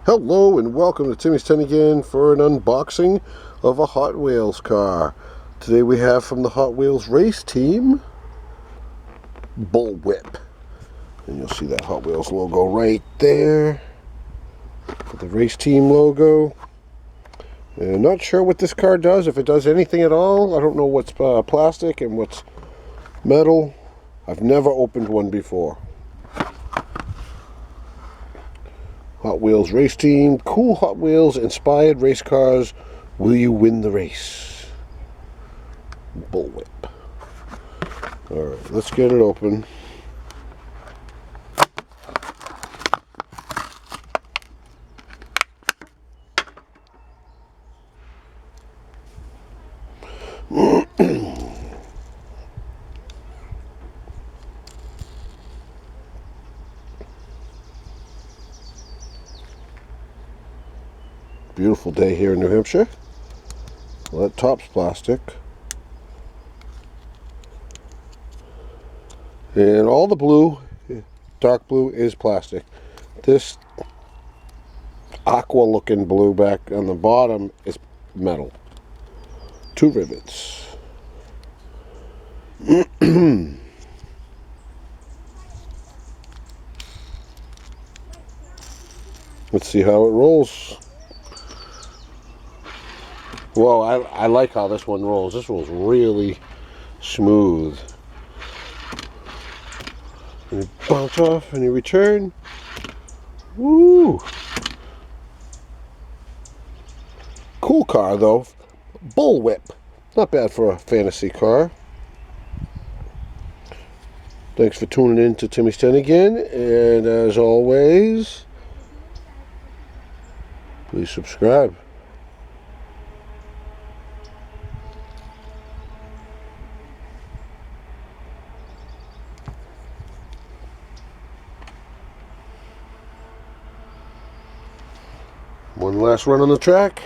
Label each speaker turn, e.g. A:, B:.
A: Hello and welcome to Timmy's 10 again for an unboxing of a Hot Wheels car. Today we have from the Hot Wheels race team, Bullwhip. And you'll see that Hot Wheels logo right there for the race team logo. And not sure what this car does, if it does anything at all. I don't know what's plastic and what's metal. I've never opened one before. Hot Wheels race team, cool Hot Wheels inspired race cars. Will you win the race? Bullwhip. Alright, let's get it open. Beautiful day here in New Hampshire. Well, that top's plastic. And all the blue, dark blue, is plastic. This aqua looking blue back on the bottom is metal. 2 rivets. Let's see how it rolls. Whoa, I like how this one rolls. This rolls really smooth. And you bounce off and you return. Woo! Cool car though. Bullwhip. Not bad for a fantasy car. Thanks for tuning in to Timmy's 10 again. And as always, please subscribe. One last run on the track.